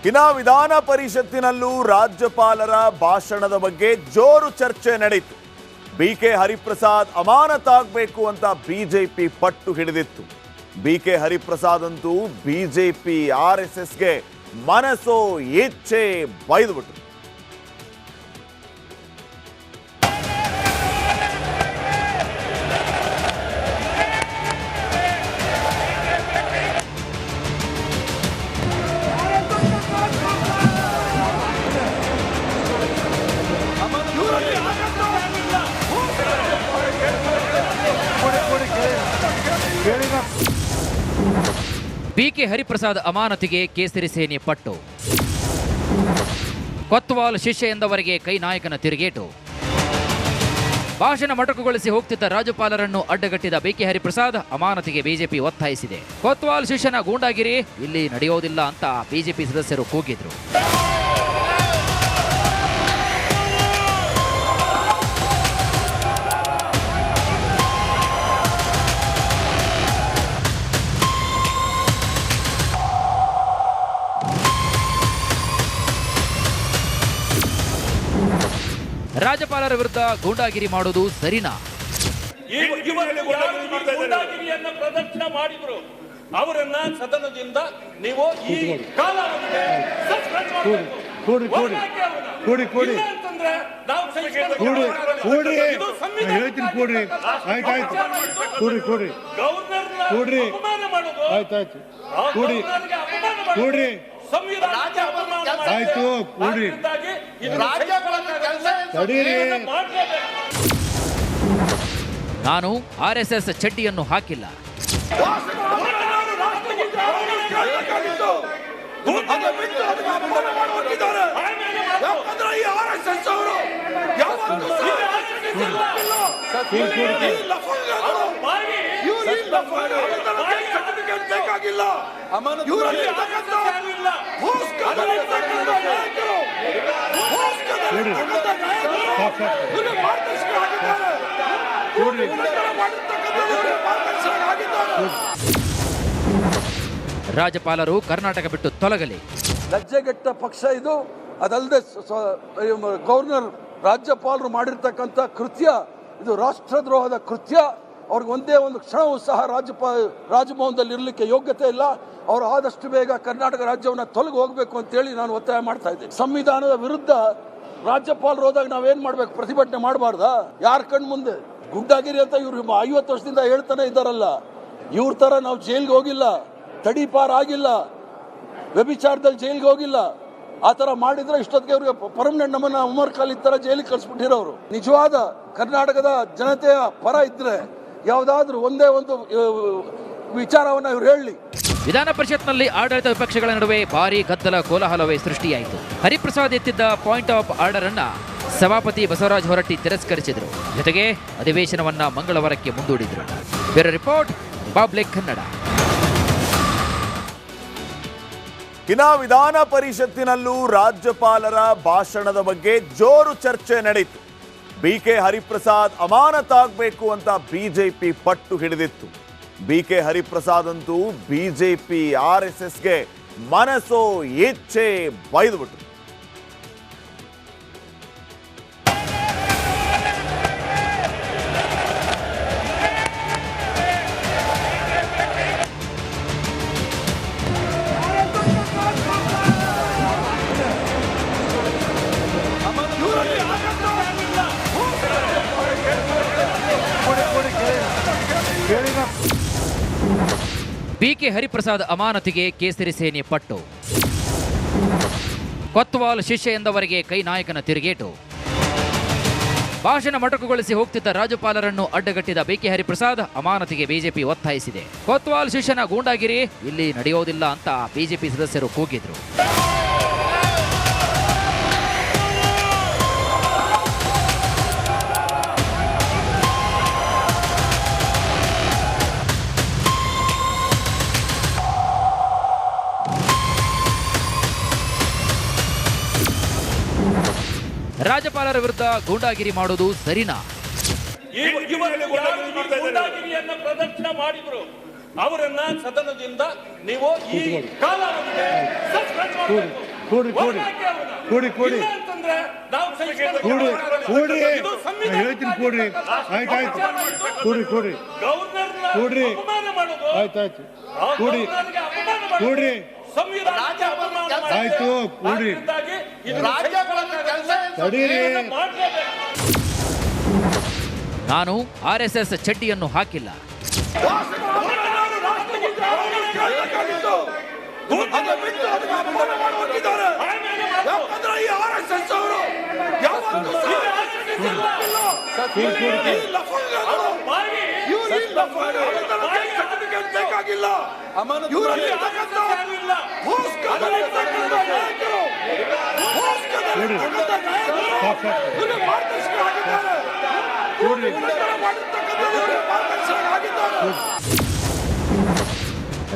ಇನ್ನು ವಿಧಾನ ಪರಿಷತ್ತಿನಲ್ಲೂ ರಾಜ್ಯಪಾಲರ ಭಾಷಣದ ಬಗ್ಗೆ ಜೋರು ಚರ್ಚೆ ನಡೆಯಿತು. ಬಿಕೆ ಹರಿಪ್ರಸಾದ್ ಅಮಾನತಾಗಬೇಕು ಅಂತ ಬಿಜೆಪಿ ಪಟ್ಟು ಹಿಡಿದಿತ್ತು. ಬಿಕೆ ಹರಿಪ್ರಸಾದ್ ಅಂತೂ ಬಿಜೆಪಿ ಆರ್ಎಸ್ಎಸ್ಗೆ ಮನಸೋ ಇಚ್ಛೆ ಬೈದುಬಿಟ್ರು. ಬಿಕೆ ಹರಿಪ್ರಸಾದ್ ಅಮಾನತಿಗೆ ಕೇಸರಿ ಸೇನೆ ಪಟ್ಟು. ಕೊತ್ವಾಲ್ ಶಿಷ್ಯ ಎಂದವರೆಗೆ ಕೈ ನಾಯಕನ ತಿರುಗೇಟು. ಭಾಷಣ ಮೊಟಕುಗೊಳಿಸಿ ಹೋಗ್ತಿದ್ದ ರಾಜ್ಯಪಾಲರನ್ನು ಅಡ್ಡಗಟ್ಟಿದ ಬಿಕೆ ಹರಿಪ್ರಸಾದ್ ಅಮಾನತಿಗೆ ಬಿಜೆಪಿ ಒತ್ತಾಯಿಸಿದೆ. ಕೊತ್ವಾಲ್ ಶಿಷ್ಯನ ಗೂಂಡಾಗಿರಿ ಇಲ್ಲಿ ನಡೆಯೋದಿಲ್ಲ ಅಂತ ಬಿಜೆಪಿ ಸದಸ್ಯರು ಕೂಗಿದ್ರು. ರಾಜ್ಯಪಾಲರ ವಿರುದ್ಧ ಗೂಂಡಾಗಿರಿ ಮಾಡೋದು ಸರಿನಾ? ಗೂಂಡಾಗಿರಿಯನ್ನ ಪ್ರದರ್ಶನ ಮಾಡಿದ್ರು. ಅವರನ್ನ ಸದನದಿಂದ ನೀವು ಈ ಕಾಲಾವಧಿಗೆ ನಾನು ಆರ್ಎಸ್ಎಸ್ ಚಡ್ಡಿಯನ್ನು ಹಾಕಿಲ್ಲ. ರಾಜ್ಯಪಾಲರು ಕರ್ನಾಟಕ ಬಿಟ್ಟು ತೊಲಗಲಿ. ಲಜ್ಜೆಗೆಟ್ಟ ಪಕ್ಷ ಇದು. ಅದಲ್ಲದೆ ಗವರ್ನರ್ ರಾಜ್ಯಪಾಲರು ಮಾಡಿರ್ತಕ್ಕಂಥ ಕೃತ್ಯ ಇದು ರಾಷ್ಟ್ರದ್ರೋಹದ ಕೃತ್ಯ. ಅವ್ರಿಗೆ ಒಂದೇ ಒಂದು ಕ್ಷಣವೂ ಸಹ ರಾಜಭವನದಲ್ಲಿ ಇರಲಿಕ್ಕೆ ಯೋಗ್ಯತೆ ಇಲ್ಲ. ಅವರು ಆದಷ್ಟು ಬೇಗ ಕರ್ನಾಟಕ ರಾಜ್ಯವನ್ನು ತೊಲಗಿ ಹೋಗಬೇಕು ಅಂತೇಳಿ ನಾನು ಒತ್ತಾಯ ಮಾಡ್ತಾ ಇದ್ದೀನಿ. ಸಂವಿಧಾನದ ವಿರುದ್ಧ ರಾಜ್ಯಪಾಲರು ಹೋದಾಗ ನಾವೇನ್ ಮಾಡ್ಬೇಕು? ಪ್ರತಿಭಟನೆ ಮಾಡಬಾರ್ದಾ? ಯಾರ ಕಣ್ ಮುಂದೆ ಗುಂಡಾಗಿರಿ ಅಂತ ಇವ್ರು 50 ವರ್ಷದಿಂದ ಹೇಳ್ತಾನೆ ಇದ್ದಾರಲ್ಲ. ಇವ್ರ ತರ ನಾವು ಜೈಲ್ಗೆ ಹೋಗಿಲ್ಲ, ತಡಿಪಾರ್ ಆಗಿಲ್ಲ, ವ್ಯಭಿಚಾರದಲ್ಲಿ ಜೈಲ್ಗೆ ಹೋಗಿಲ್ಲ. ಆ ತರ ಮಾಡಿದ್ರೆ ಇಷ್ಟೊತ್ತಿಗೆ ಅವ್ರಿಗೆ ಪರ್ಮನೆಂಟ್ ನಮ್ಮನ್ನ ಉಮರ್ ಖಾಲಿದ್ ತರ ಜೈಲಿಗೆ ಕಳಿಸ್ಬಿಟ್ಟಿರೋರು. ನಿಜವಾದ ಕರ್ನಾಟಕದ ಜನತೆಯ ಪರ ಇದ್ರೆ ಯಾವುದಾದ್ರೂ ಒಂದೇ ಒಂದು ವಿಚಾರವನ್ನ ಇವ್ರು ಹೇಳಲಿ. ವಿಧಾನ ಪರಿಷತ್ನಲ್ಲಿ ಆಡಳಿತ ವಿಪಕ್ಷಗಳ ನಡುವೆ ಭಾರೀ ಗದ್ದಲ ಕೋಲಾಹಲವೇ ಸೃಷ್ಟಿಯಾಯಿತು. ಹರಿಪ್ರಸಾದ್ ಎತ್ತಿದ್ದ ಪಾಯಿಂಟ್ ಆಫ್ ಆರ್ಡರ್ ಅನ್ನ ಸಭಾಪತಿ ಬಸವರಾಜ ಹೊರಟ್ಟಿ ತಿರಸ್ಕರಿಸಿದರು. ಜೊತೆಗೆ ಅಧಿವೇಶನವನ್ನ ಮಂಗಳವಾರಕ್ಕೆ ಮುಂದೂಡಿದರು. Bureau report, republic Kannada. ಇನ್ನು ವಿಧಾನ ಪರಿಷತ್ತಿನಲ್ಲೂ ರಾಜ್ಯಪಾಲರ ಭಾಷಣದ ಬಗ್ಗೆ ಜೋರು ಚರ್ಚೆ ನಡೆಯಿತು. ಬಿಕೆ ಹರಿಪ್ರಸಾದ್ ಅಮಾನತಾಗಬೇಕು ಅಂತ ಬಿಜೆಪಿ ಪಟ್ಟು ಹಿಡಿದಿತ್ತು. ಬಿಕೆ ಹರಿಪ್ರಸಾದ್ ಅಂತೂ ಬಿಜೆಪಿ ಆರ್ಎಸ್ಎಸ್ಗೆ ಮನಸೋ ಇಚ್ಛೆ ಬೈದುಬಿಟ್ರು. ಬಿಕೆ ಹರಿಪ್ರಸಾದ್ ಅಮಾನತಿಗೆ ಕೇಸರಿ ಸೇನೆ ಪಟ್ಟು. ಕೊತ್ವಾಲ್ ಶಿಷ್ಯ ಎಂದವರೆಗೆ ಕೈ ನಾಯಕನ ತಿರುಗೇಟು. ಭಾಷಣ ಮೊಟಕುಗೊಳಿಸಿ ಹೋಗ್ತಿದ್ದ ರಾಜ್ಯಪಾಲರನ್ನು ಅಡ್ಡಗಟ್ಟಿದ ಬಿಕೆ ಹರಿಪ್ರಸಾದ್ ಅಮಾನತಿಗೆ ಬಿಜೆಪಿ ಒತ್ತಾಯಿಸಿದೆ. ಕೊತ್ವಾಲ್ ಶಿಷ್ಯನ ಗೂಂಡಾಗಿರಿ ಇಲ್ಲಿ ನಡೆಯೋದಿಲ್ಲ ಅಂತ ಬಿಜೆಪಿ ಸದಸ್ಯರು ಕೂಗಿದ್ರು. ರಾಜ್ಯಪಾಲರ ವಿರುದ್ಧ ಗೂಂಡಾಗಿರಿ ಮಾಡೋದು ಸರಿನಾ? ಗೂಂಡಾಗಿರಿಯನ್ನ ಪ್ರದರ್ಶನ ಮಾಡಿದ್ರು. ಅವರನ್ನ ಸದನದಿಂದ ನೀವು ಈ ಕಾಲಾವಧಿಗೆ ಕೂಡಿ ಕೂಡಿ ಇಲ್ಲ ಅಂತಂದ್ರೆ ನಾವು ಕೂಡ್ರಿ ಇದು ಸಂವಿಧಾನ ಹೇಳ್ತೀನಿ ಕೂಡ್ರಿ ಆಯ್ತಾಯ್ತು ಕೂಡ್ರಿ ಗವರ್ನರ್ನ ಕೂಡ್ರಿ. ಅಪಮಾನ ಮಾಡೋದು ಆಯ್ತಾಯ್ತು ಕೂಡಿ ಗವರ್ನರ್ಗೆ ಅಪಮಾನ ಮಾಡೋದು ಕೂಡ್ರಿ ಸಂವಿಧಾನಕ್ಕೆ ಅಪಮಾನ ಮಾಡೋದು. ಆಯ್ತು ಕೂಡ್ರಿ ಅದರಿಂದಾಗಿ ಇದನ್ನ ತಡೀರಿ ಮಾಡ್ಲೇಬೇಕು. ನಾನು RSS ಚಡ್ಡಿಯನ್ನು ಹಾಕಿಲ್ಲ.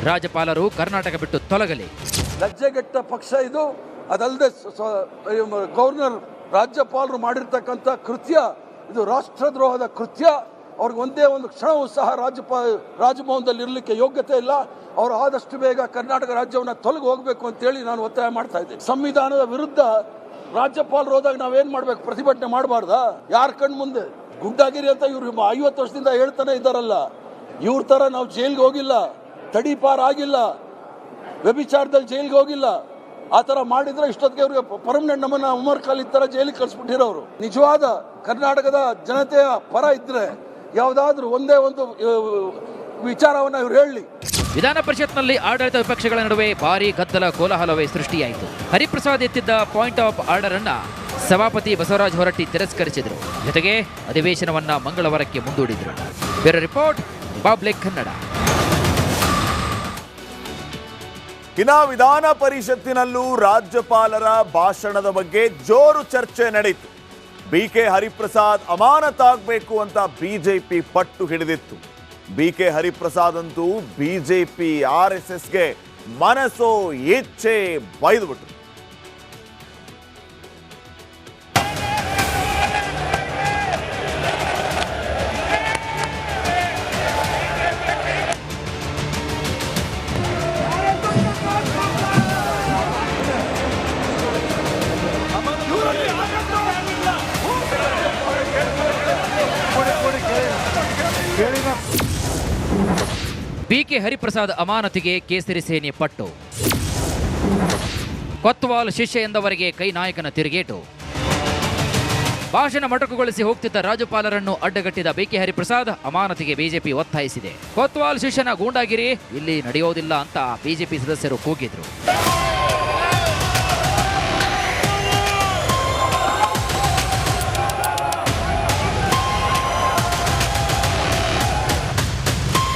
ರಾಜ್ಯಪಾಲರು ಕರ್ನಾಟಕ ಬಿಟ್ಟು ತೊಲಗಲಿ. ಲಜ್ಜೆಗೆಟ್ಟ ಪಕ್ಷ ಇದು. ಅದಲ್ಲದೆ ಗವರ್ನರ್ ರಾಜ್ಯಪಾಲರು ಮಾಡಿರ್ತಕ್ಕಂಥ ಕೃತ್ಯ ಇದು ರಾಷ್ಟ್ರದ್ರೋಹದ ಕೃತ್ಯ. ಅವ್ರಿಗೆ ಒಂದೇ ಒಂದು ಕ್ಷಣವೂ ಸಹ ರಾಜಭವನದಲ್ಲಿ ಇರಲಿಕ್ಕೆ ಯೋಗ್ಯತೆ ಇಲ್ಲ. ಅವರು ಆದಷ್ಟು ಬೇಗ ಕರ್ನಾಟಕ ರಾಜ್ಯವನ್ನು ತೊಲಗಿ ಹೋಗಬೇಕು ಅಂತೇಳಿ ನಾನು ಒತ್ತಾಯ ಮಾಡ್ತಾ ಇದ್ದೆ. ಸಂವಿಧಾನದ ವಿರುದ್ಧ ರಾಜ್ಯಪಾಲರು ಹೋದಾಗ ನಾವೇನ್ ಮಾಡ್ಬೇಕು? ಪ್ರತಿಭಟನೆ ಮಾಡಬಾರ್ದಾ? ಯಾರ ಕಣ್ ಮುಂದೆ ಗುಂಡಾಗಿರಿ ಅಂತ ಇವ್ರು 50 ವರ್ಷದಿಂದ ಹೇಳ್ತಾನೆ ಇದ್ದಾರಲ್ಲ. ಇವ್ರ ತರ ನಾವು ಜೈಲ್ಗೆ ಹೋಗಿಲ್ಲ, ತಡಿಪಾರ್ ಆಗಿಲ್ಲ, ವ್ಯಭಿಚಾರದಲ್ಲಿ ಜೈಲಿಗೆ ಹೋಗಿಲ್ಲ. ಆ ಥರ ಮಾಡಿದ್ರೆ ಇಷ್ಟೊತ್ತಿಗೆ ಅವ್ರಿಗೆ ಪರ್ಮನೆಂಟ್ ನಮ್ಮನ್ನ ಉಮರ್ ಖಾಲಿದ್ ತರ ಜೈಲಿಗೆ ಕಳಿಸ್ಬಿಟ್ಟಿರೋರು. ನಿಜವಾದ ಕರ್ನಾಟಕದ ಜನತೆಯ ಪರ ಇದ್ರೆ ಯಾವುದಾದ್ರೂ ಒಂದೇ ಒಂದು ವಿಚಾರವನ್ನ ಇವ್ರು ಹೇಳಲಿ. ವಿಧಾನ ಪರಿಷತ್ನಲ್ಲಿ ಆಡಳಿತ ವಿಪಕ್ಷಗಳ ನಡುವೆ ಭಾರೀ ಗದ್ದಲ ಕೋಲಾಹಲವೇ ಸೃಷ್ಟಿಯಾಯಿತು. ಹರಿಪ್ರಸಾದ್ ಎತ್ತಿದ್ದ ಪಾಯಿಂಟ್ ಆಫ್ ಆರ್ಡರ್ ಅನ್ನ ಸಭಾಪತಿ ಬಸವರಾಜ ಹೊರಟ್ಟಿ ತಿರಸ್ಕರಿಸಿದರು. ಜೊತೆಗೆ ಅಧಿವೇಶನವನ್ನ ಮಂಗಳವಾರಕ್ಕೆ ಮುಂದೂಡಿದರು. Bureau report, republic Kannada. ಇನ್ನ ವಿಧಾನ ಪರಿಷತ್ತಿನಲ್ಲೂ ರಾಜ್ಯಪಾಲರ ಭಾಷಣದ ಬಗ್ಗೆ ಜೋರು ಚರ್ಚೆ ನಡೆಯಿತು. BK ಹರಿಪ್ರಸಾದ್ ಅಮಾನತಾಗಬೇಕು ಅಂತ ಬಿಜೆಪಿ ಪಟ್ಟು ಹಿಡಿದಿತ್ತು. BK ಹರಿಪ್ರಸಾದ್ ಅಂತೂ ಬಿಜೆಪಿ RSSಗೆ ಮನಸ್ಸೋ ಇಚ್ಛೆ ಬೈದುಬಿಟ್ರು. BK ಹರಿಪ್ರಸಾದ್ ಅಮಾನತಿಗೆ ಕೇಸರಿ ಸೇನೆ ಪಟ್ಟು. ಕೊತ್ವಾಲ್ ಶಿಷ್ಯ ಎಂದವರೆಗೆ ಕೈ ನಾಯಕನ ತಿರುಗೇಟು. ಭಾಷಣ ಮೊಟಕುಗೊಳಿಸಿ ಹೋಗ್ತಿದ್ದ ರಾಜ್ಯಪಾಲರನ್ನು ಅಡ್ಡಗಟ್ಟಿದ BK ಹರಿಪ್ರಸಾದ್ ಅಮಾನತಿಗೆ ಬಿಜೆಪಿ ಒತ್ತಾಯಿಸಿದೆ. ಕೊತ್ವಾಲ್ ಶಿಷ್ಯನ ಗೂಂಡಾಗಿರಿ ಇಲ್ಲಿ ನಡೆಯೋದಿಲ್ಲ ಅಂತ ಬಿಜೆಪಿ ಸದಸ್ಯರು ಕೂಗಿದ್ರು.